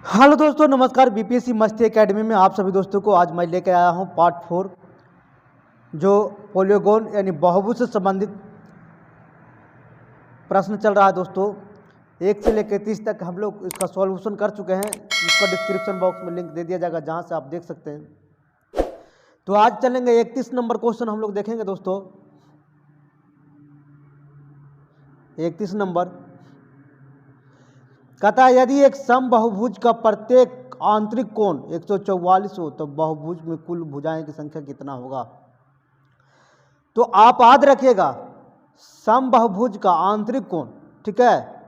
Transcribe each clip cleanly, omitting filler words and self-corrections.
Hello दोस्तों, नमस्कार। BPSC मस्ती एकेडमी में आप सभी दोस्तों को आज मैं लेकर आया हूं पार्ट 4, जो पोलियोगोन यानी बहुभुज से संबंधित प्रश्न चल रहा है। दोस्तों 1 से लेकर 30 तक हम लोग इसका सॉल्यूशन कर चुके हैं। इसका डिस्क्रिप्शन बॉक्स में लिंक दे दिया जाएगा, जहां से आप देख सकते हैं। तो आज चलेंगे 31 नंबर क्वेश्चन हम लोग देखेंगे। दोस्तों 31 नंबर कहता है, यदि एक समबाहुभुज का प्रत्येक आंतरिक कोण 144 हो तो बहुभुज में कुल भुजाएं की संख्या कितना होगा। तो आप याद रखिएगा, समबाहुभुज का आंतरिक कोण, ठीक है,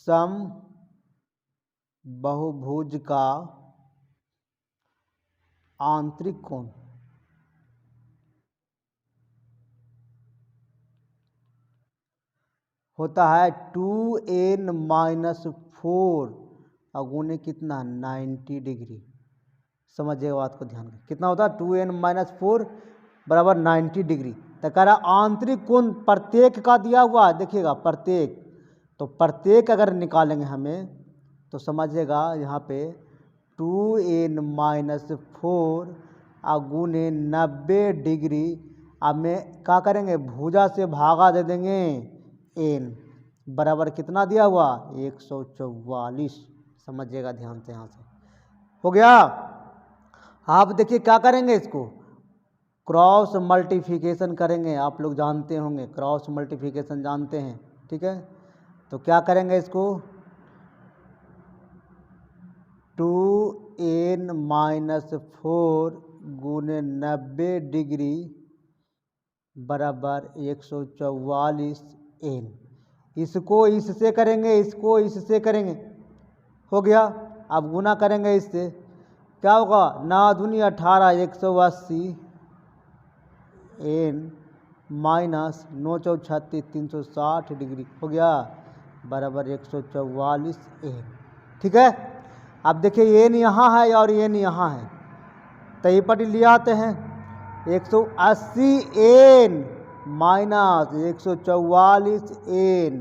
समबाहुभुज का आंतरिक कोण होता है 2n-4 अगुने कितना 90 डिग्री। समझिएगा बात को ध्यान से, कितना होता है 2n-4 बराबर 90 डिग्री। तो कह रहा आंतरिक कोण प्रत्येक का दिया हुआ है, देखिएगा प्रत्येक, तो प्रत्येक अगर निकालेंगे हमें तो समझिएगा यहाँ पे 2n-4 अगुने 90 डिग्री। अब में क्या करेंगे, भुजा से भागा दे देंगे n बराबर कितना दिया हुआ 144। समझिएगा ध्यान से, यहाँ से हो गया। आप देखिए क्या करेंगे, इसको क्रॉस मल्टीप्लिकेशन करेंगे। आप लोग जानते होंगे, क्रॉस मल्टीप्लिकेशन जानते हैं, ठीक है। तो क्या करेंगे, इसको 2n-4 गुने 90 डिग्री बराबर 144 n। इसको इससे करेंगे, इसको इससे करेंगे, हो गया। अब गुना करेंगे इससे, क्या होगा 9 दूनी 18 180 n माइनस 9 चौ 36 360 डिग्री, हो गया बराबर 144 n, ठीक है। अब देखिए n यहाँ है और n यहाँ है, तो ये पटी ले आते हैं। 180 n माइनस 144 n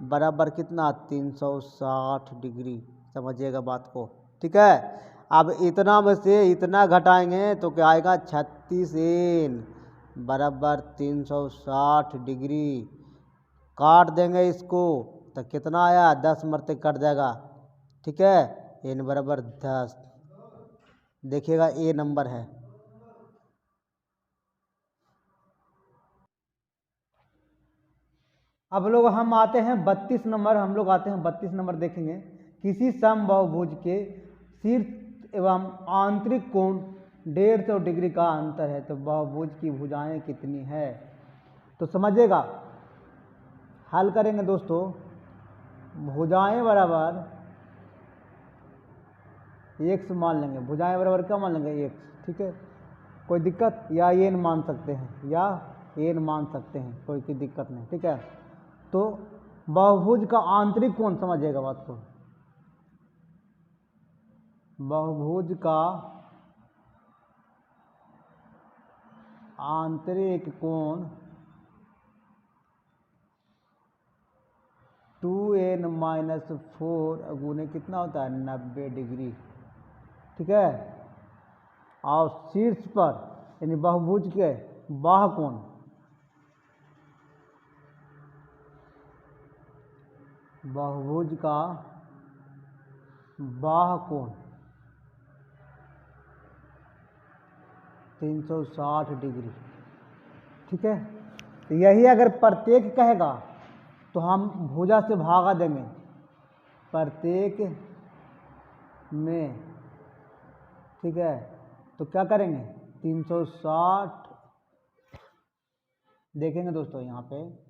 बराबर कितना 360 डिग्री। समझिएगा बात को, ठीक है। अब इतना में से इतना घटाएंगे तो क्या आएगा 36 n बराबर 360 डिग्री। काट देंगे इसको तो कितना आया 10 मरते कट जाएगा, ठीक है। n बराबर 10, देखिएगा ए नंबर है। अब लोग हम आते हैं 32 नंबर, हम लोग आते हैं 32 नंबर देखेंगे। किसी समबाहुभुज के शीर्ष एवं आंतरिक कोण 150 डिग्री का अंतर है, तो बहुभुज की भुजाएं कितनी है। तो समझिएगा, हल करेंगे दोस्तों। भुजाएं बराबर x मान लेंगे, भुजाएं बराबर क्या मान लेंगे x, ठीक है। कोई दिक्कत, या n मान सकते हैं, या n मान सकते हैं, कोई दिक्कत नहीं, ठीक है। तो बहुभुज का आंतरिक कोण, समझिएगा बात को, बहुभुज का आंतरिक कोण 2n-4 गुने कितना होता है 90 डिग्री, ठीक है। और शीर्ष पर यानी बहुभुज के बाह्य कोण, बहुभुज का बाह्य कोण 360 डिग्री, ठीक है। तो यही अगर प्रत्येक कहेगा तो हम भुजा से भागा देंगे प्रत्येक में, ठीक है। तो क्या करेंगे 360 देखेंगे दोस्तों, यहाँ पे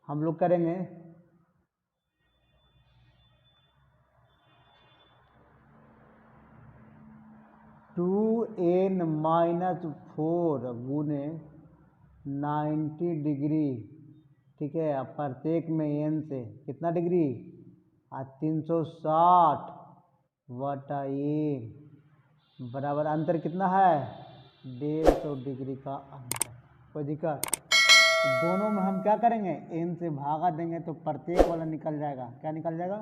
हम लोग करेंगे 2n-4 गुने 90 डिग्री, ठीक है। अब प्रत्येक में n से कितना डिग्री 360 बटा n बराबर अंतर कितना है 150 डिग्री का अंतर। कोई दिक्कत दोनों में हम क्या करेंगे, n से भागा देंगे तो प्रत्येक वाला निकल जाएगा। क्या निकल जाएगा,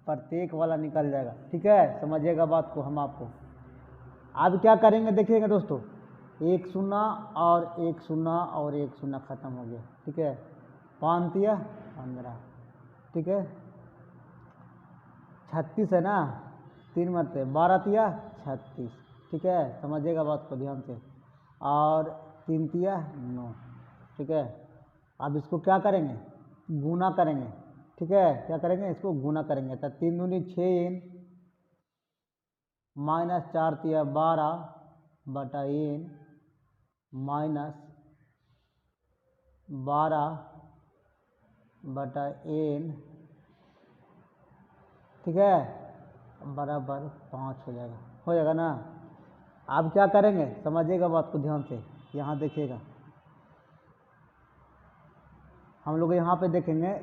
प्रत्येक वाला निकल जाएगा। ठीक है, समझिएगा बात को हम आपको। अब क्या करेंगे देखिएगा दोस्तों, एक शून्य और एक शून्य और एक शून्य खत्म हो गया। ठीक है, 5 या 15, ठीक है, 36 है ना, 3 मरते 12 या 36। ठीक है, समझिएगा बात को ध्यान से। और 3 या 9। ठीक है, अब इसको क्या करेंगे, गुना करेंगे। ठीक है, क्या करेंगे, इसको गुना करेंगे। तो 3 दूनी 6n माइनस 4 तिया 12 बटा n माइनस 12 बटा n, ठीक है, बराबर 5 हो जाएगा ना। अब क्या करेंगे, समझिएगा बात को ध्यान से। यहाँ देखिएगा, हम लोग यहाँ पे देखेंगे,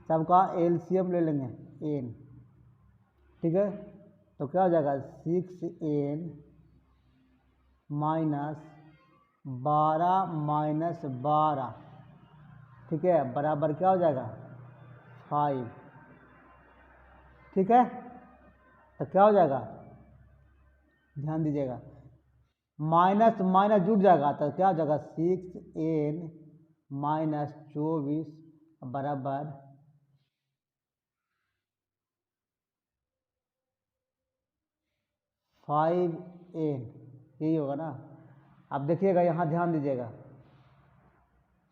सबका एलसीएम ले लेंगे n। ठीक है, तो क्या हो जाएगा, 6n माइनस 12 माइनस 12, ठीक है, बराबर क्या हो जाएगा, 5। ठीक है, तो क्या हो जाएगा, ध्यान दीजिएगा, माइनस माइनस जुड़ जाएगा तो क्या हो जाएगा, 6n माइनस 24 बराबर 5n, यही होगा ना। अब देखिएगा यहाँ ध्यान दीजिएगा,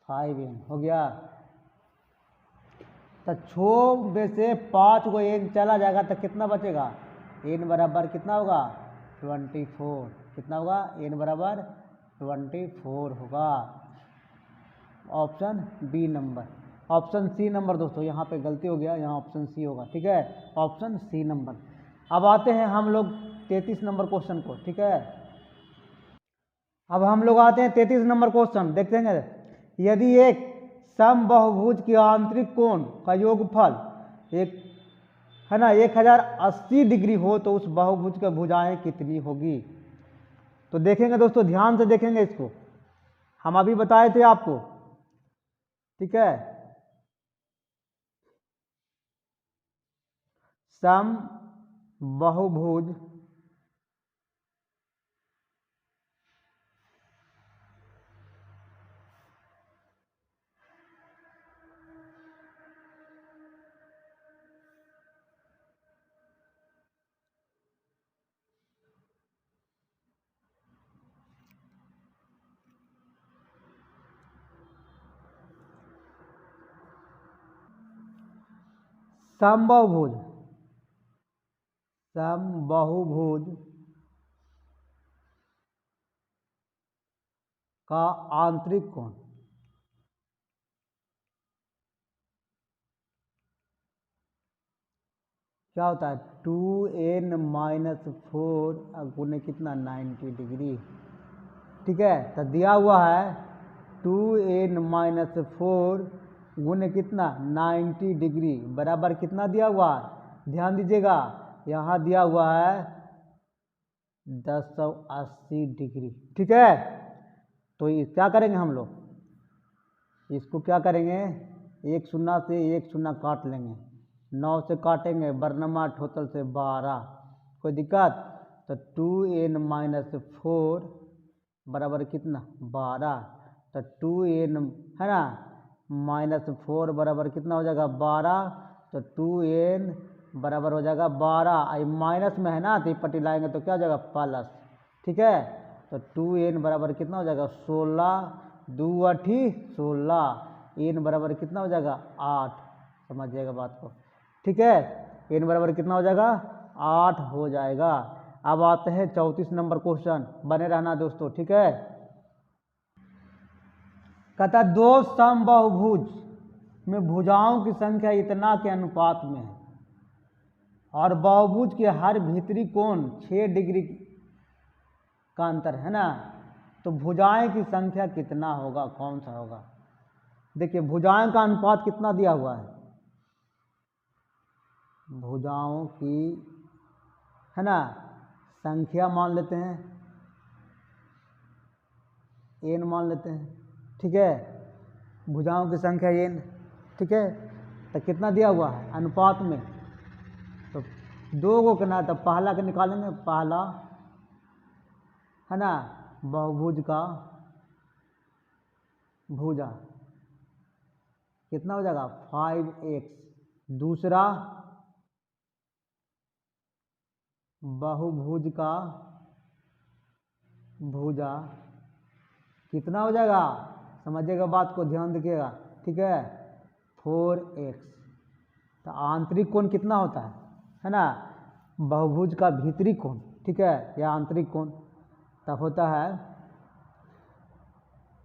5n हो गया। तो 6 में से 5 को n चला जाएगा तो कितना बचेगा, n बराबर कितना होगा, 24। कितना होगा, n बराबर 24 होगा। Option B number. Option C number दोस्तों, यहाँ पे गलती हो गया, यहाँ ऑप्शन सी होगा। ठीक है, ऑप्शन सी नंबर। अब आते हैं हम लोग 33 नंबर क्वेश्चन को। ठीक है, अब हम लोग आते हैं 33 नंबर क्वेश्चन, देखते हैं। यदि एक समबाहुभुज के आंतरिक कोण का योगफल एक है ना 1080 डिग्री हो तो उस बहुभुज की भुजाएं कितनी होगी। तो देखेंगे दोस्तों, ध्यान से देखेंगे इसको, हम अभी बताए थे आपको। ठीक है, समबाहुभुज समबाहुभुज समबाहुभुज का आंतरिक कोण क्या होता है, 2n माइनस 4 गुने कितना 90 डिग्री। ठीक है, तो दिया हुआ है 2n माइनस 4 गुने कितना 90 डिग्री बराबर कितना दिया हुआ है, ध्यान दीजिएगा, यहाँ दिया हुआ है 1080 डिग्री। ठीक है, तो ये क्या करेंगे हम लोग, इसको क्या करेंगे, एक शून्य से एक शून्य काट लेंगे, 9 से काटेंगे, बरनमा टोटल से 12, कोई दिक्कत। तो 2n माइनस 4 बराबर कितना 12, तो 2n है ना माइनस 4 बराबर कितना हो जाएगा 12, तो 2n बराबर हो जाएगा 12। आई माइनस में है ना, तो पट्टी लाएंगे तो क्या हो जाएगा प्लस। ठीक है, तो 2n बराबर कितना हो जाएगा 16, 2 8 16, n बराबर कितना हो जाएगा 8। समझिएगा बात को। ठीक है, n बराबर कितना हो जाएगा 8 हो जाएगा। अब आते हैं 34 नंबर क्वेश्चन, बने रहना दोस्तों। ठीक है, कहता दो समबाहुभुज में भुजाओं की संख्या इतना के अनुपात में है और बहुभुज के हर भीतरी कोण 6 डिग्री का अंतर है ना, तो भुजाएं की संख्या कितना होगा, कौन सा होगा। देखिए भुजाएं का अनुपात कितना दिया हुआ है, भुजाओं की है ना संख्या मान लेते हैं, n मान लेते हैं। ठीक है, भुजाओं की संख्या n, ठीक है। तो कितना दिया हुआ है अनुपात में, तो 2 को करना, तो पहला के निकालेंगे, पहला है ना बहुभुज का भुजा कितना हो जाएगा 5x, दूसरा बहुभुज का भुजा कितना हो जाएगा, समझिएगा बात को, ध्यान दीजिएगा, ठीक है 4x। तो आंतरिक कोण कितना होता है ना, बहुभुज का भीतरी कोण, ठीक है, या आंतरिक कोण, तब होता है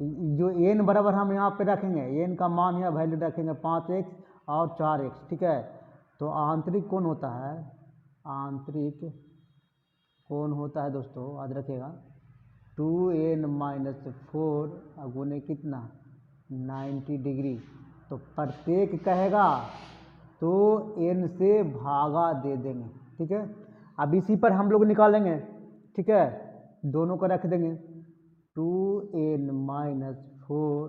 जो n बराबर हम यहाँ पे रखेंगे, n का मान या वैल्यू रखेंगे 5x और 4x, ठीक है। तो आंतरिक कोण होता है, आंतरिक कोण होता है दोस्तों, याद रखिएगा 2n-4 गुने कितना 90 डिग्री। तो प्रत्येक कहेगा तो n से भागा दे देंगे, ठीक है। अब इसी पर हम लोग निकालेंगे, ठीक है, दोनों को रख देंगे 2n-4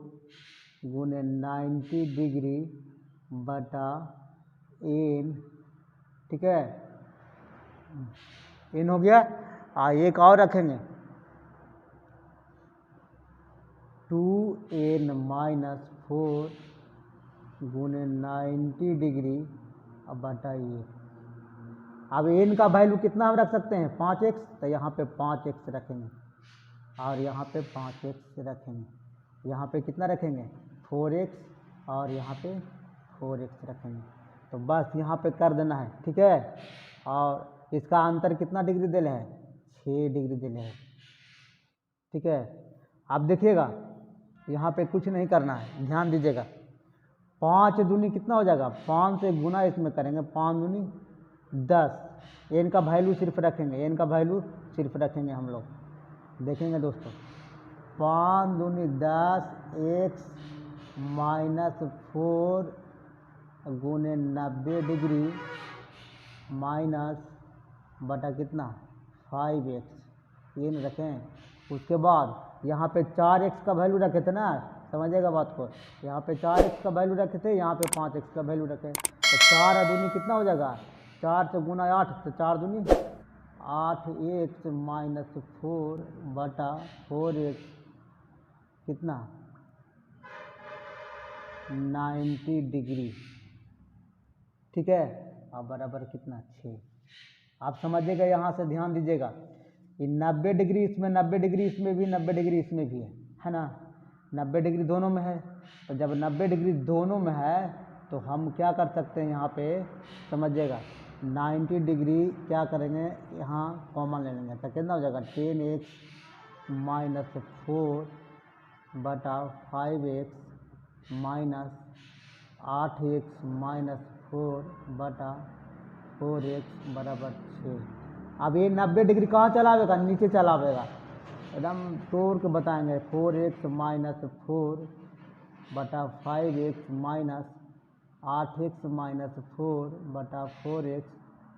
गुने 90 डिग्री बटा n, ठीक है, n हो गया। एक और रखेंगे 2n-4 गुने 90 डिग्री बटा ये। अब n का वैल्यू कितना हम रख सकते हैं 5x, तो यहाँ पे 5x रखेंगे और यहाँ पे 5x रखेंगे, यहाँ पे कितना रखेंगे 4x और यहाँ पे 4x रखेंगे। तो बस यहाँ पे कर देना है, ठीक है। और इसका अंतर कितना डिग्री दिले है 6 डिग्री दिले है, ठीक है। अब देखिएगा यहाँ पे कुछ नहीं करना है, ध्यान दीजिएगा, 5 दूनी कितना हो जाएगा, 5 से गुना इसमें करेंगे, 5 दूनी 10, n का वैल्यू सिर्फ रखेंगे, n का वैल्यू सिर्फ रखेंगे हम लोग, देखेंगे दोस्तों 5 दूनी 10 x-4 गुने 90 डिग्री माइनस बटा कितना 5x, ये नहीं रखें। उसके बाद यहाँ पे 4x का वैल्यू रखे थे ना, समझिएगा बात को, यहाँ पे 4x का वैल्यू रखे थे, यहाँ पे 5x का वैल्यू रखे, तो 4 दूनी कितना हो जाएगा 4 से गुना 8, तो 4 दूनी 8x-4 बटा 4x कितना 90 डिग्री, ठीक है। अब बराबर कितना 6। आप समझिएगा, यहाँ से ध्यान दीजिएगा, ये 90 डिग्री इसमें, 90 डिग्री इसमें भी, 90 डिग्री इसमें भी है ना, 90 डिग्री दोनों में है। तो जब 90 डिग्री दोनों में है तो हम क्या कर सकते हैं, यहाँ पे समझिएगा 90 डिग्री क्या करेंगे, यहाँ कॉमन ले लेंगे, तो कितना हो जाएगा 10x-4 बटा 5x माइनस 8x-4 बटा 4x बराबर 6। अब ये 90 डिग्री कहाँ चलावेगा, नीचे चलावेगा, एकदम तोड़ के बताएंगे, 4x-4 बटा 5x माइनस 8x-4 बटा 4x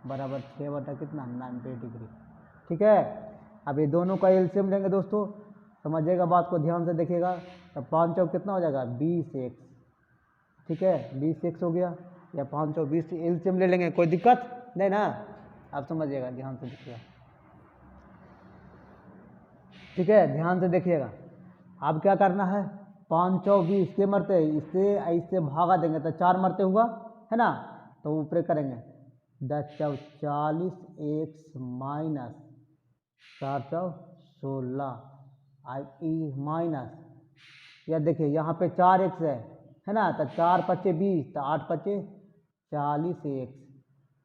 बराबर 6 बटा कितना 90 डिग्री, ठीक है। अब ये दोनों का एलसीएम लेंगे दोस्तों, समझिएगा बात को, ध्यान से देखिएगा, तो 5 चौक कितना हो जाएगा 20x, ठीक है, 20x हो गया, या 5 चौक 20 एलसीएम ले लेंगे, कोई दिक्कत नहीं ना। आप समझिएगा, ध्यान से देखिएगा, ठीक है, ध्यान से देखिएगा। अब क्या करना है, 5 चौक 20 के मरते, इससे भागा देंगे तो 4 मरते हुआ है ना, तो ऊपर करेंगे 10 चौक 40 x माइनस 4 चौक 16 माइनस, या देखिए यहाँ पे 4x है ना, तो 4 पच्चे 20, तो 8 पच्चे 40x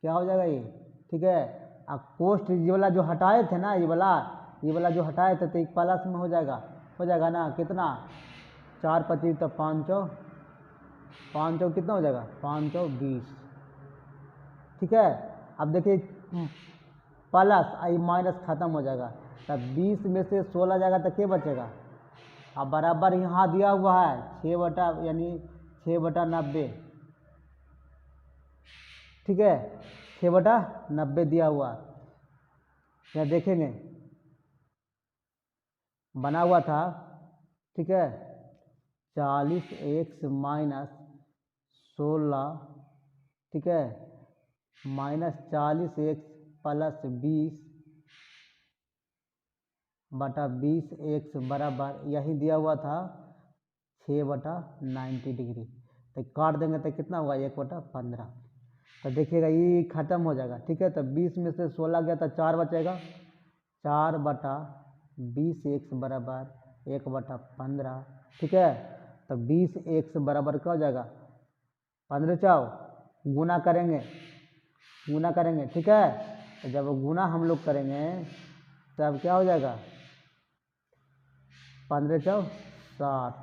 क्या हो जाएगा ये, ठीक है। अब कोष्ठ ये वाला जो हटाए थे ना, ये वाला जो हटाए थे, तो एक प्लस में हो जाएगा ना, कितना 4 पच्चीस, तो 5 चौक कितना हो जाएगा 5 चौक 20, ठीक है। अब देखिए प्लस आई माइनस खत्म हो जाएगा, तब 20 में से 16 जाएगा तो क्या बचेगा, अब बराबर यहाँ दिया हुआ है 6 बटा यानी 6 बटा 90, ठीक है, 6 बटा 90 दिया हुआ, या देखेंगे बना हुआ था, ठीक है 40x माइनस 16, ठीक है, माइनस 40x प्लस 20 बटा 20x बराबर यही दिया हुआ था 6/90 डिग्री। तो काट देंगे तो कितना होगा 1/15। तो देखिएगा ये खत्म हो जाएगा, ठीक है। तो 20 में से 16 गया तो 4 बचेगा, 4/20x बराबर 1/15, ठीक है। तो 20x बराबर क्या हो जाएगा 15 चाव गुना करेंगे, ठीक है। तो जब गुना हम लोग करेंगे तब क्या हो जाएगा 15 चाव 60,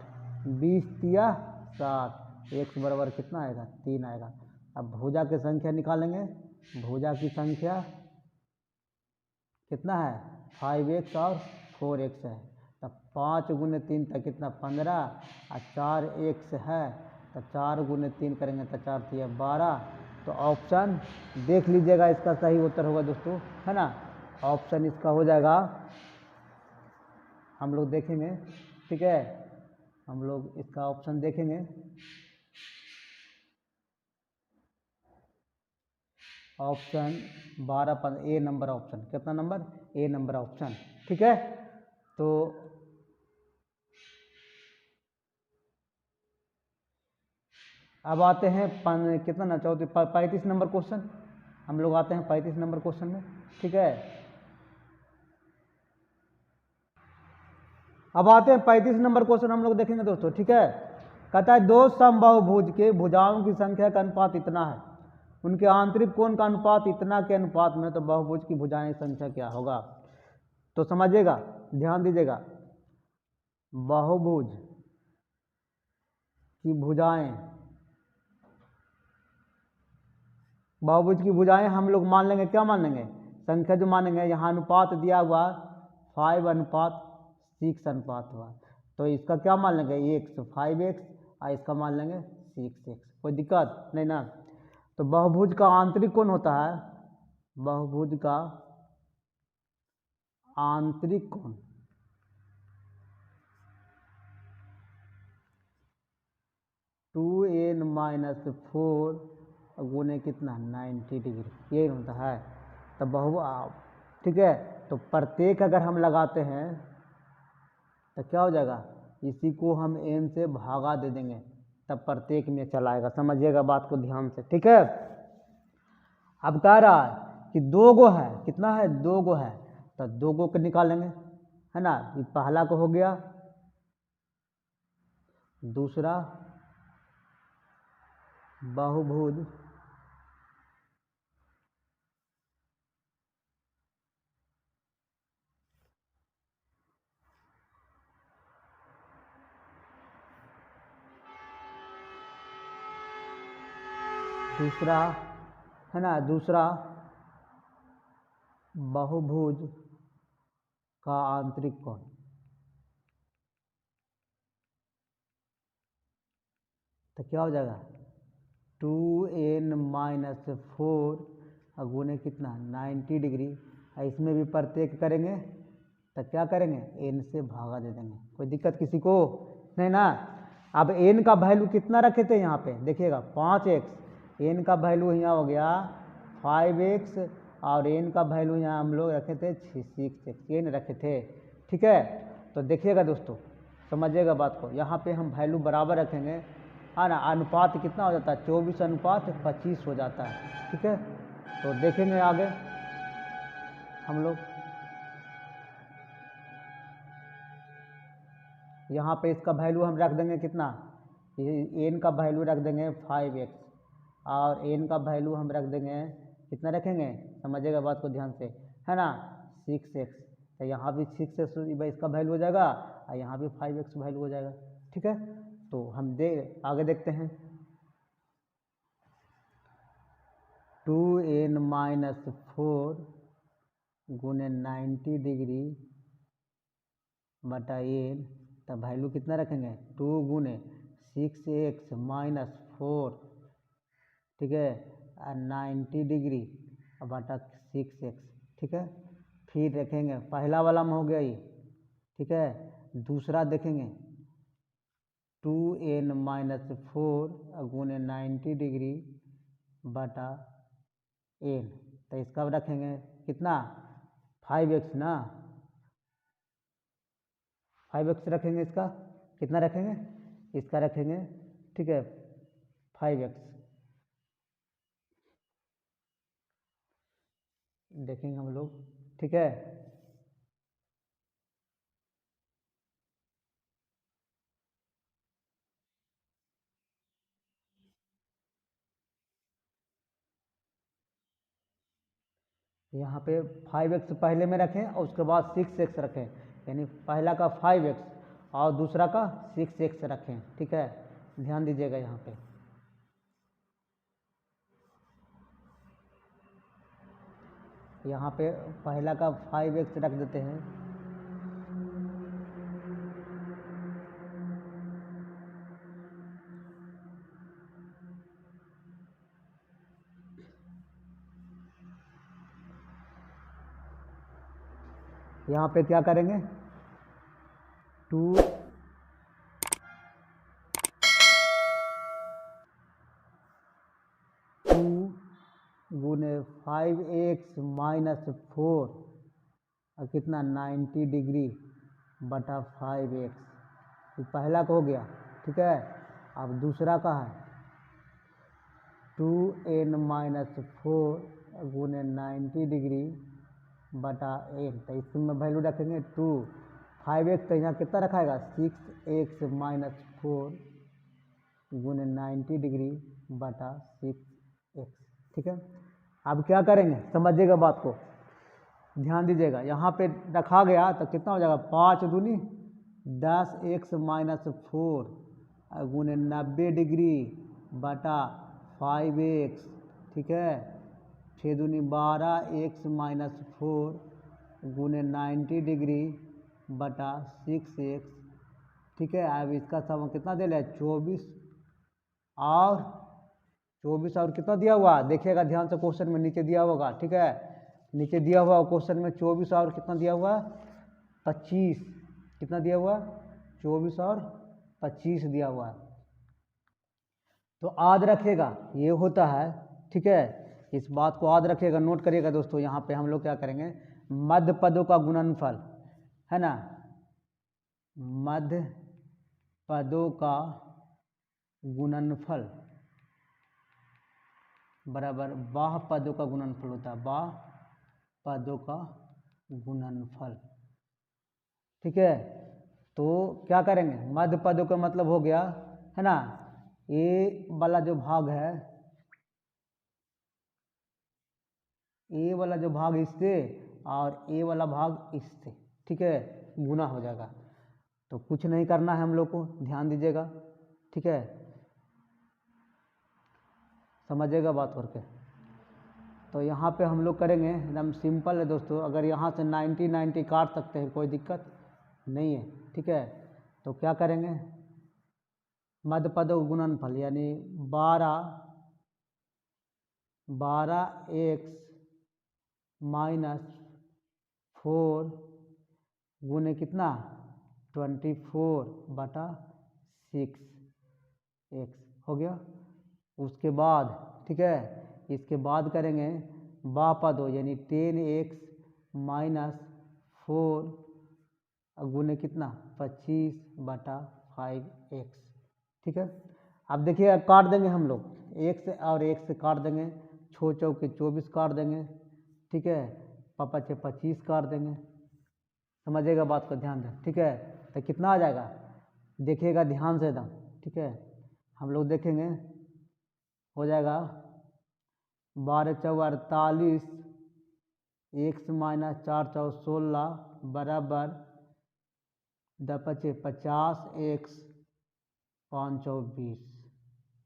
20 तिया 60, x बराबर कितना आएगा 3 आएगा। अब भुजा की संख्या निकालेंगे, भुजा की संख्या कितना है 5x और 4x है। तो 5 गुने 3 तक कितना 15 और 4x है तो 4 गुने 3 करेंगे तो 4 तिया 12। तो ऑप्शन देख लीजिएगा इसका सही उत्तर होगा दोस्तों, है ना। ऑप्शन इसका हो जाएगा, हम लोग देखेंगे, ठीक है, हम लोग इसका ऑप्शन देखेंगे। ऑप्शन 12 ए नंबर ऑप्शन, कितना नंबर ए नंबर ऑप्शन, ठीक है। तो अब आते हैं कितना ना 35 नंबर क्वेश्चन, हम लोग आते हैं 35 नंबर क्वेश्चन में, ठीक है। अब आते हैं 35 नंबर क्वेश्चन हम लोग देखेंगे दोस्तों, ठीक है। कहता है दो समबाहुभुज के भुजाओं की संख्या का अनुपात इतना है, उनके आंतरिक कोण का अनुपात इतना के अनुपात में तो बहुभुज की भुजाएं संख्या क्या होगा। तो समझिएगा, ध्यान दीजिएगा, बहुभुज की भुजाएं, बहुभुज की भुजाएं हम लोग मान लेंगे, क्या मान लेंगे संख्या जो मानेंगे, यहाँ अनुपात दिया हुआ 5:6 अनुपात हुआ, तो इसका क्या मान लेंगे x 5x और इसका मान लेंगे 6x, कोई दिक्कत नहीं ना। तो बहुभुज का आंतरिक कोण होता है, बहुभुज का आंतरिक कोण 2n-4 गुने कितना 90 डिग्री, ये होता है। तो ठीक है, तो प्रत्येक अगर हम लगाते हैं तो क्या हो जाएगा, इसी को हम n से भागा दे देंगे तब प्रत्येक में चलाएगा, समझिएगा बात को ध्यान से, ठीक है। अब कह रहा है कि 2 गो है, कितना है 2 गो है, तो 2 गो को निकालेंगे, है ना। ये पहला को हो गया, दूसरा बहुभुज दूसरा, है ना, दूसरा बहुभुज का आंतरिक कोण, तो क्या हो जाएगा 2n-4 गुने कितना 90 डिग्री, इसमें भी प्रत्येक करेंगे तो क्या करेंगे n से भागा दे देंगे, कोई दिक्कत किसी को नहीं ना। अब n का वैल्यू कितना रखे थे यहाँ पे देखिएगा 5x, n का वैल्यू यहाँ हो गया 5x और n का वैल्यू यहाँ हम लोग रखे थे 6x, n रखे थे, ठीक है। तो देखिएगा दोस्तों, समझिएगा बात को, यहाँ पे हम वैल्यू बराबर रखेंगे, है ना। अनुपात कितना हो जाता है 24:25 हो जाता है, ठीक है। तो देखेंगे आगे हम लोग, यहाँ पे इसका वैल्यू हम रख देंगे कितना, n का वैल्यू रख देंगे 5x और n का वैल्यू हम रख देंगे कितना रखेंगे, समझिएगा बात को ध्यान से, है ना 6x। तो यहाँ भी 6x इसका वैल्यू हो जाएगा और यहाँ भी 5x वैल्यू हो जाएगा, ठीक है। तो हम आगे देखते हैं, 2n-4 गुने 90 डिग्री बटा n, तब वैल्यू कितना रखेंगे 2 गुने 6x-4, ठीक है, 90 डिग्री बटा 6x, ठीक है। फिर रखेंगे पहला वाला में हो गया ये, ठीक है। दूसरा देखेंगे 2n-4 गुने 90 डिग्री बटा n। तो इसका रखेंगे कितना 5x ना, 5x रखेंगे। इसका कितना रखेंगे, इसका रखेंगे ठीक है 5x। देखेंगे हम लोग ठीक है। यहाँ पे 5x पहले में रखें और उसके बाद 6x रखें, यानी पहला का 5x और दूसरा का 6x रखें। ठीक है, ध्यान दीजिएगा यहाँ पे। यहाँ पे पहला का 5x रख देते हैं, यहाँ पे क्या करेंगे 2 गुने 5x माइनस 4 और कितना 90 डिग्री बटा 5x। ये पहला का हो गया ठीक है। अब दूसरा का है 2n-4 गुने 90 डिग्री बटा n। तो इसमें वैल्यू रखेंगे 2, 5x तो यहाँ कितना रखाएगा 6x माइनस 4 गुने 90 डिग्री बटा 6x। ठीक है, अब क्या करेंगे समझिएगा बात को, ध्यान दीजिएगा। यहाँ पे रखा गया तो कितना हो जाएगा 5 दूनी 10x माइनस 4 गुने 90 डिग्री बटा 5x। ठीक है, 6 दूनी 12x माइनस 4 गुने 90 डिग्री बटा 6x। ठीक है, अब इसका सब कितना दे रहा है 24 और कितना दिया हुआ देखिएगा ध्यान से, क्वेश्चन में नीचे दिया होगा। ठीक है, नीचे दिया हुआ क्वेश्चन में 24 और कितना दिया हुआ 25। कितना दिया हुआ 24 और 25 दिया हुआ है। तो याद रखिएगा ये होता है। ठीक है, इस बात को याद रखिएगा, नोट करिएगा दोस्तों। यहाँ पे हम लोग क्या करेंगे मध्य पदों का गुणनफल है ना, मध्य पदों का गुणनफल बराबर बाह्य पदों का गुणनफल होता है, बाह्य पदों का गुणनफल। ठीक है, तो क्या करेंगे मध्य पदों का मतलब हो गया है ना, ए वाला जो भाग है, ए वाला जो भाग इससे और ए वाला भाग इससे ठीक है गुना हो जाएगा। तो कुछ नहीं करना है हम लोग को, ध्यान दीजिएगा। ठीक है, समझिएगा बात करके। तो यहाँ पे हम लोग करेंगे एकदम सिंपल है दोस्तों। अगर यहाँ से 90 काट सकते हैं, कोई दिक्कत नहीं है। ठीक है, तो क्या करेंगे मध्य पदों गुणनफल यानी 12x माइनस 4 गुने कितना 24 बटा 6x हो गया। उसके बाद ठीक है, इसके बाद करेंगे बाह्य पदों यानी 10x माइनस 4 गुने कितना 25 बटा 5x। ठीक है, अब देखिए काट देंगे हम लोग, एक से और एक से काट देंगे, 6 चौके 24 काट देंगे। ठीक है, 5 25 काट देंगे। समझिएगा बात को ध्यान दें। ठीक है, तो कितना आ जाएगा देखिएगा ध्यान से एकदम। ठीक है, हम लोग देखेंगे हो जाएगा 12 चौ 48 x माइनस 4 चौ 16 बराबर 10 5 50x 5 चौ 20।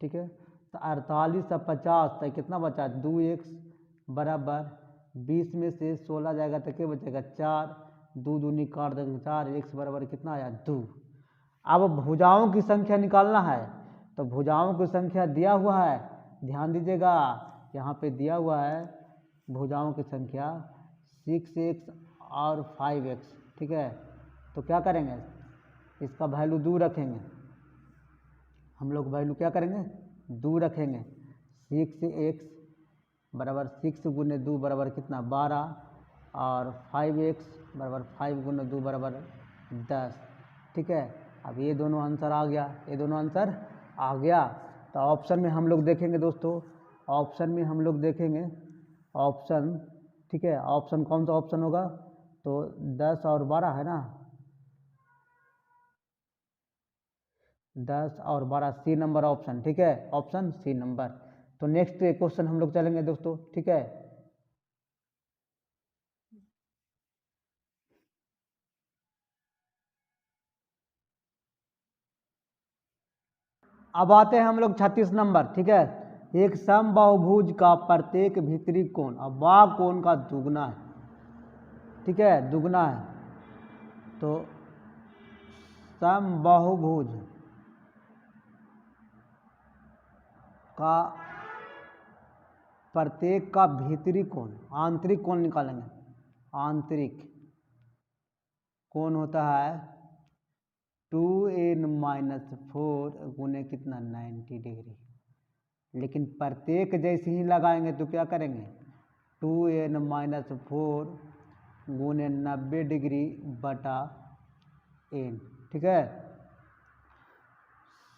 ठीक है, तो 48 और 50 तो कितना बचा 2x बराबर 20 में से 16 जाएगा तो क्या बचेगा 4, 2 दूनी काट देंगे 4, x बराबर कितना आया 2। अब भुजाओं की संख्या निकालना है, तो भुजाओं की संख्या दिया हुआ है, ध्यान दीजिएगा यहाँ पे दिया हुआ है भुजाओं की संख्या 6x और 5x। ठीक है, तो क्या करेंगे इसका वैल्यू 2 रखेंगे। हम लोग वैल्यू क्या करेंगे, 2 रखेंगे। 6x बराबर 6 गुने 2 बराबर कितना 12, और 5x बराबर 5 गुने 2 बराबर 10। ठीक है, अब ये दोनों आंसर आ गया, ये दोनों आंसर आ गया। तो ऑप्शन में हम लोग देखेंगे दोस्तों, ऑप्शन में हम लोग देखेंगे ऑप्शन, ठीक है, ऑप्शन कौन सा ऑप्शन होगा, तो 10 और 12 है ना, 10 और 12 सी नंबर ऑप्शन। ठीक है, ऑप्शन सी नंबर। तो नेक्स्ट क्वेश्चन हम लोग चलेंगे दोस्तों। ठीक है, अब आते हैं हम लोग 36 नंबर। ठीक है, एक समबाहुभुज का प्रत्येक भीतरी कोण, अब बाह्य कोण का दुगना है। ठीक है, दुगना है। तो समबाहुभुज का प्रत्येक का भीतरी कोण, आंतरिक कोण निकालेंगे। आंतरिक कोण होता है 2n-4 गुने कितना 90 डिग्री। लेकिन प्रत्येक जैसे ही लगाएंगे तो क्या करेंगे, 2n-4 गुने 90 डिग्री बटा n। ठीक है,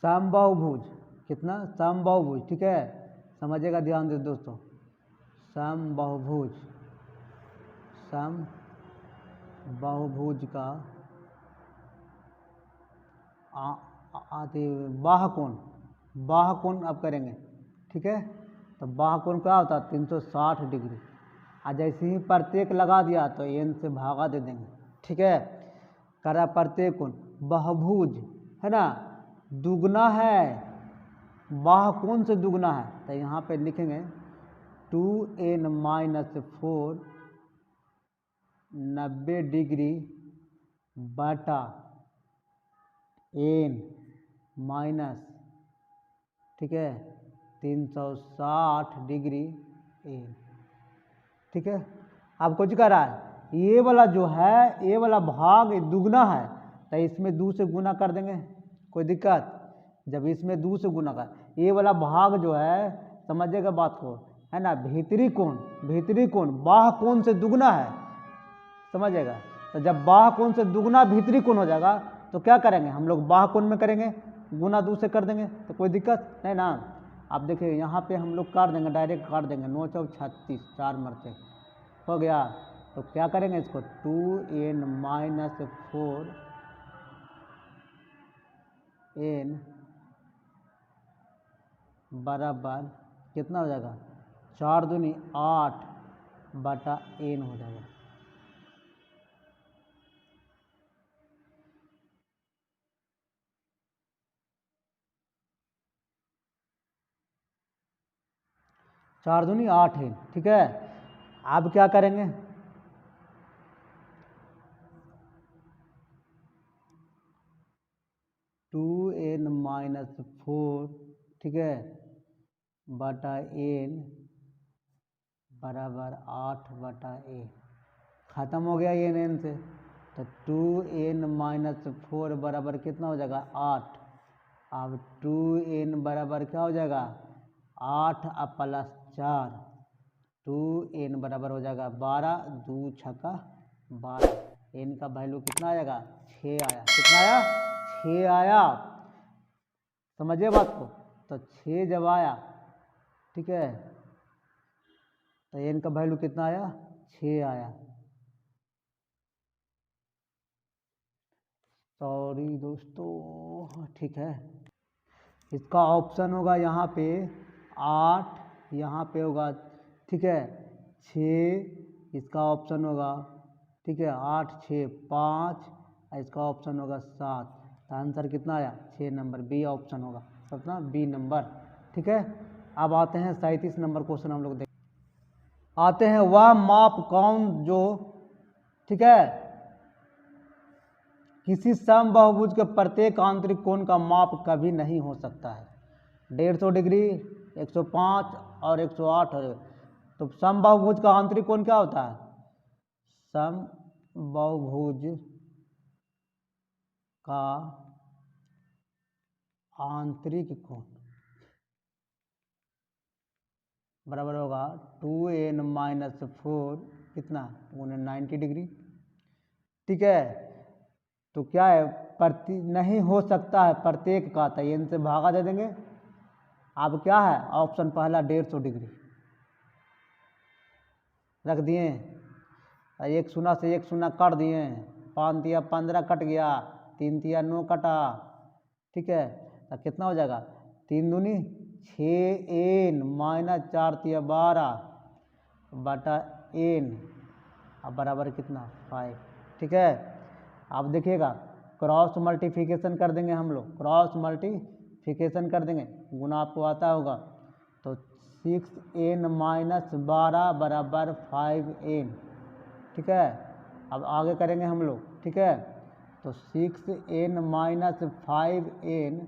समबाहुभुज कितना, समबाहुभुज। ठीक है, समझिएगा, ध्यान दे दोस्तों, समबाहुभुज, समबाहुभुज का बाह्य कोण, बाह्य कोण अब करेंगे। ठीक है, तो बाह्य कोण क्या होता है 360 डिग्री। और जैसे ही प्रत्येक लगा दिया तो n से भागा दे देंगे। ठीक है, करा प्रत्येक कोण, बहुभुज है ना, दुगना है, बाह्य कोण से दुगना है, तो यहाँ पे लिखेंगे 2n-4 90 डिग्री बटा n माइनस, ठीक है, 360 डिग्री n। ठीक है, अब कुछ कर रहा है, ये वाला जो है, ये वाला भाग दुगना है, तो इसमें 2 से गुना कर देंगे, कोई दिक्कत। जब इसमें 2 से गुना कर, ये वाला भाग जो है, समझिएगा बात को, है ना, भीतरी कोण, भीतरी कोण बाह्य कोण से दुगना है, समझिएगा। तो जब बाह्य कोण से दुगना भीतरी कोण हो जाएगा तो क्या करेंगे हम लोग, बाह्य कोण में करेंगे, गुना 2 से कर देंगे, तो कोई दिक्कत नहीं ना। अब देखिए यहाँ पे हम लोग काट देंगे, डायरेक्ट काट देंगे, 9 चौक 36, 4 मरते हो गया। तो क्या करेंगे इसको, 2n-4 n बराबर कितना हो जाएगा, 4 दूनी 8 बटा n हो जाएगा। चार दूनी 8 है। ठीक है, अब क्या करेंगे, टू एन माइनस 4, ठीक है, बटा n बराबर 8 बटा a, ख़त्म हो गया ये n से। तो 2n-4 बराबर कितना हो जाएगा 8। अब 2n बराबर क्या हो जाएगा 8 प्लस 4, 2n बराबर हो जाएगा 12, 2 छक्का 12। n का वैल्यू कितना आएगा 6 आया, कितना आया 6 आया, समझिए बात को। तो 6 जब आया, ठीक है, तो n का वैल्यू कितना आया 6 आया। सॉरी दोस्तों, ठीक है, इसका ऑप्शन होगा यहाँ पे 8, यहाँ पे होगा, ठीक है, 6, इसका ऑप्शन होगा, ठीक है, 8 6 5, इसका ऑप्शन होगा 7। तो आंसर कितना आया 6 नंबर, बी ऑप्शन होगा अपना, बी नंबर। ठीक है, अब आते हैं 37 नंबर क्वेश्चन हम लोग देख आते हैं। वह माप कौन जो, ठीक है, किसी समबाहुभुज के प्रत्येक आंतरिक कोण का माप कभी नहीं हो सकता है। 150 डिग्री, 105 और 108 हो। तो समबाहुभुज का आंतरिक कोण क्या होता है, समबाहुभुज का आंतरिक कोण बराबर होगा 2n माइनस 4 कितना 90 डिग्री। ठीक है, तो क्या है प्रति नहीं हो सकता है प्रत्येक का, तो n से भागा दे देंगे। अब क्या है ऑप्शन पहला 150 डिग्री रख दिए, एक शून्य से एक शून्य काट दिए, 5 तिया 15 कट गया, 3 तिया 9 कटा। ठीक है, तो कितना हो जाएगा 3 दूनी 6n माइनस 4 तिया 12 बटा n अब बराबर कितना 5। ठीक है, अब देखिएगा क्रॉस मल्टीप्लिकेशन कर देंगे हम लोग, क्रॉस मल्टीप्लिकेशन कर देंगे, गुना आपको आता होगा, तो 6n माइनस 12 बराबर 5n। ठीक है, अब आगे करेंगे हम लोग। ठीक है, तो 6n माइनस 5n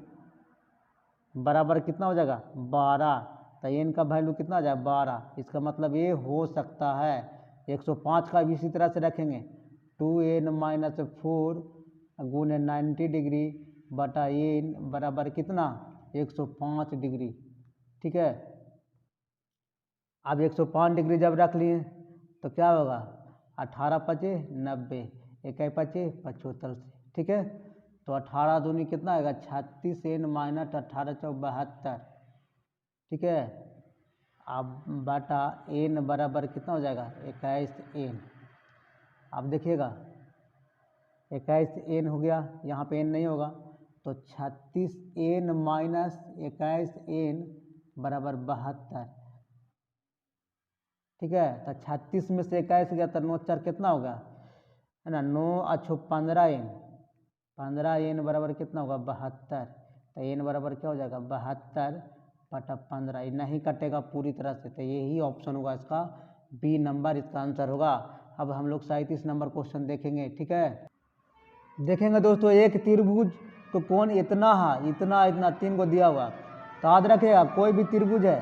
बराबर कितना हो जाएगा 12, तो n का वैल्यू कितना आ जाएगा 12। इसका मतलब ये हो सकता है 105 का भी इसी तरह से रखेंगे, 2n माइनस 4 गुने 90 डिग्री बटा n बराबर कितना 105 डिग्री। ठीक है, अब 105 डिग्री जब रख लिए तो क्या होगा 18 पचे 90, 1 पचे 75 से। ठीक है, तो 18 दूनी कितना आएगा 36n माइनस 18 चौक 72। ठीक है, अब बटा n बराबर कितना हो जाएगा 21n। अब देखिएगा 21n हो गया, यहाँ पे n नहीं होगा, तो 36n माइनस 21n बराबर 72। ठीक है, तो 36 में से 21 गया तो 9 4 कितना होगा है ना 9 अच्छो 15n, 15n बराबर कितना होगा 72। तो n बराबर क्या हो जाएगा 72 बटा 15, ये नहीं कटेगा पूरी तरह से, तो यही ऑप्शन होगा इसका बी नंबर इसका आंसर होगा। अब हम लोग 37 नंबर क्वेश्चन देखेंगे। ठीक है, देखेंगे दोस्तों एक त्रिभुज तो कोण इतना है, इतना इतना 3 को दिया हुआ, तो याद रखिएगा कोई भी त्रिभुज है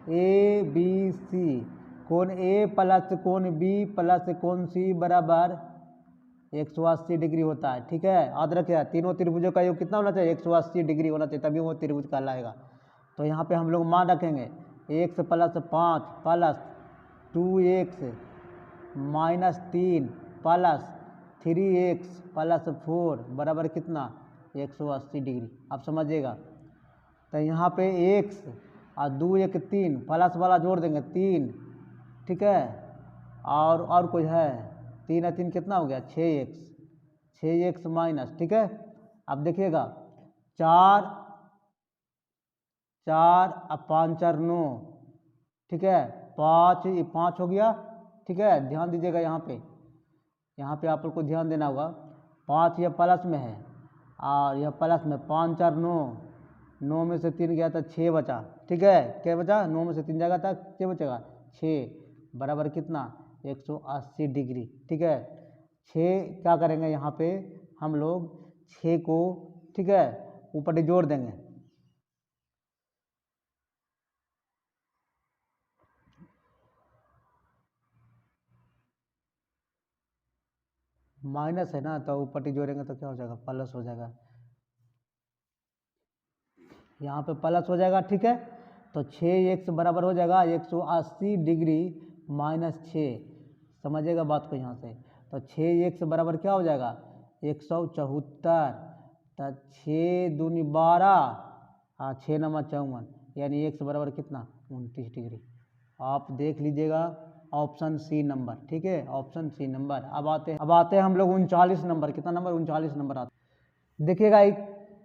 ए बी सी, कोण ए प्लस कोण बी प्लस कोण सी बराबर 180 डिग्री होता है। ठीक है, याद रखिएगा तीनों त्रिभुजों का योग कितना होना चाहिए 180 डिग्री होना चाहिए, तभी वो त्रिभुज कहलाएगा। तो यहाँ पे हम लोग मान रखेंगे x plus 5 plus 2x minus 3 plus 3x plus 4 बराबर कितना 180 डिग्री। आप समझिएगा, तो यहाँ पे x और 2 1 3 प्लस वाला जोड़ देंगे 3। ठीक है, और कोई है 3 और 3 कितना हो गया 6x माइनस। ठीक है, अब देखिएगा 4 4 और 5 4 9। ठीक है, 5 ये 5 हो गया। ठीक है, ध्यान दीजिएगा यहाँ पे आप लोग को ध्यान देना होगा, 5 यह प्लस में है और यह प्लस में, 5 4 9, 9 में से 3 गया था 6 बचा। ठीक है, क्या बचा 9 में से 3 जाएगा था 6 बचेगा 6 बराबर कितना 180 डिग्री। ठीक है, 6 क्या करेंगे यहाँ पे हम लोग 6 को ठीक है ऊपर जोड़ देंगे, माइनस है ना, तो ऊपर जोड़ेंगे तो क्या हो जाएगा प्लस हो जाएगा, यहाँ पे प्लस हो जाएगा। ठीक है, तो 6x बराबर हो जाएगा 180 डिग्री माइनस 6। समझिएगा बात को यहाँ से, तो 6x बराबर क्या हो जाएगा 174, तो 6 दूनी 12 हाँ 6 नंबर 54, यानी x बराबर कितना 29 डिग्री। आप देख लीजिएगा ऑप्शन सी नंबर। ठीक है, ऑप्शन सी नंबर। अब आते हैं हम लोग 39 नंबर, कितना नंबर 39 नंबर आता। देखिएगा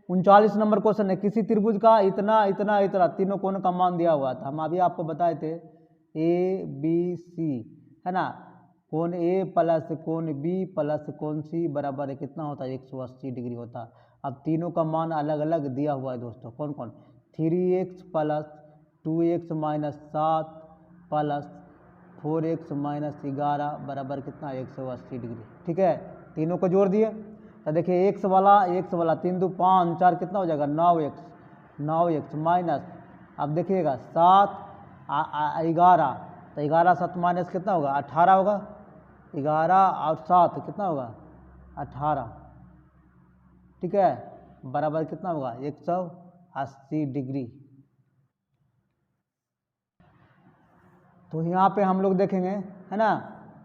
39 नंबर क्वेश्चन है, किसी त्रिभुज का इतना इतना इतना तीनों कोण का मान दिया हुआ था, हम अभी आपको बताए थे ए बी सी है ना, कोण ए प्लस कोण बी प्लस कोण सी बराबर कितना होता है 180 डिग्री होता। अब तीनों का मान अलग अलग दिया हुआ है दोस्तों, कौन कौन 3x plus 2x minus 7 plus 4x minus 11 बराबर कितना 180 डिग्री। ठीक है, तीनों को जोड़ दिए तो देखिए x वाला 3 2 5 4 कितना हो जाएगा 9x माइनस, अब देखिएगा 7 11, तो 11 7 माइनस कितना होगा 18 होगा, 11 और 7 कितना होगा 18। ठीक है, बराबर कितना होगा 80 डिग्री। तो यहाँ पे हम लोग देखेंगे, है ना,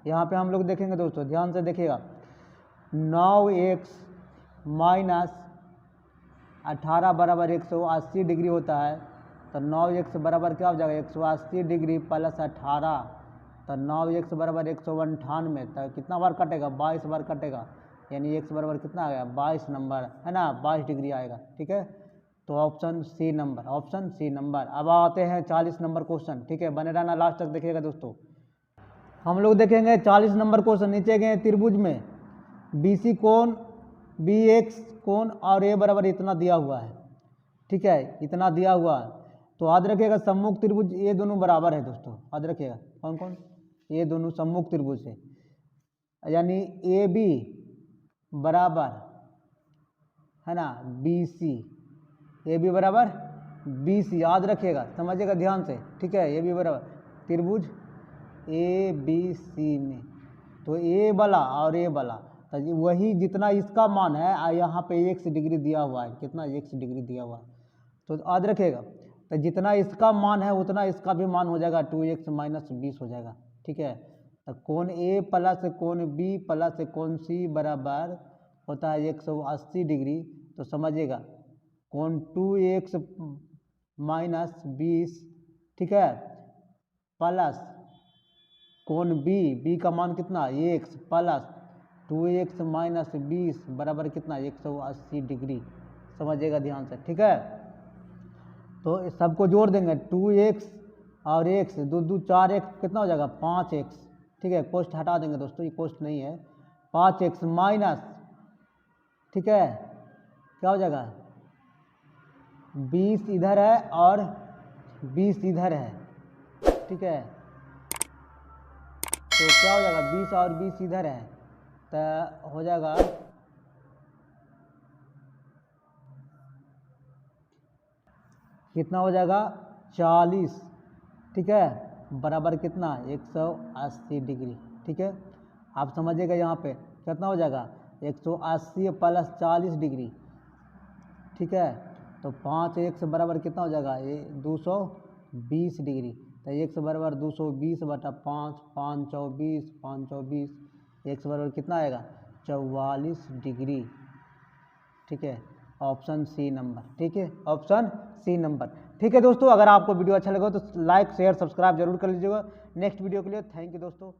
यहाँ पे हम लोग देखेंगे दोस्तों, ध्यान से देखिएगा, 9x माइनस 18 बराबर 180 डिग्री होता है। तो 9x बराबर क्या हो जाएगा, 180 डिग्री प्लस 18, तो 9x बराबर 198। तो कितना बार कटेगा, 22 बार कटेगा, यानी x बराबर कितना आ गया, 22 नंबर, है ना, 22 डिग्री आएगा। ठीक है, तो option C number, option C number. अब आते हैं 40 नंबर क्वेश्चन। ठीक है, बने रहना, लास्ट तक देखिएगा दोस्तों। हम लोग देखेंगे 40 नंबर क्वेश्चन। नीचे गए त्रिभुज में BC कोण, BX कोण और A बराबर इतना दिया हुआ है। ठीक है, इतना दिया हुआ है। तो याद रखिएगा सम्मुख त्रिभुज ये दोनों बराबर है दोस्तों, याद रखिएगा कौन कौन, ये दोनों सम्मुख त्रिभुज है, यानी AB बराबर, है ना, BC, AB बराबर BC, याद रखिएगा, समझिएगा ध्यान से। ठीक है, AB बराबर त्रिभुज ABC में, तो A वाला और A वाला, तो वही जितना इसका मान है, यहाँ पे x डिग्री दिया हुआ है, कितना x डिग्री दिया हुआ है, तो याद रखिएगा, तो जितना इसका मान है उतना इसका भी मान हो जाएगा, 2x माइनस 20 हो जाएगा। ठीक है, तो कोण A प्लस कोण B प्लस कोण C बराबर होता है 180 डिग्री। तो समझिएगा कोण 2x माइनस 20, ठीक है, प्लस कोण B का मान कितना, x प्लस 2x माइनस 20 बराबर कितना, 180 डिग्री। समझिएगा ध्यान से। ठीक है, तो सबको जोड़ देंगे, 2x और x, 2 2 4x कितना हो जाएगा, 5x। ठीक है, कोष्ट हटा देंगे दोस्तों, ये कोष्ट नहीं है, 5x माइनस, ठीक है, क्या हो जाएगा, 20 इधर है और 20 इधर है। ठीक है, तो क्या हो जाएगा, 20 और 20 इधर है, तो हो जाएगा कितना हो जाएगा, 40। ठीक है, बराबर कितना, 180 डिग्री। ठीक है, आप समझिएगा यहाँ पे कितना हो जाएगा, 180 प्लस 40 डिग्री। ठीक है, तो 5x बराबर कितना हो जाएगा, ये 220 डिग्री। तो x बराबर 220 बटा 5, 5 24, 5 24, x बराबर कितना आएगा, 44 डिग्री। ठीक है, ऑप्शन सी नंबर। ठीक है, ऑप्शन सी नंबर। ठीक है दोस्तों, अगर आपको वीडियो अच्छा लगा तो लाइक शेयर सब्सक्राइब जरूर कर लीजिएगा। नेक्स्ट वीडियो के लिए थैंक यू दोस्तों।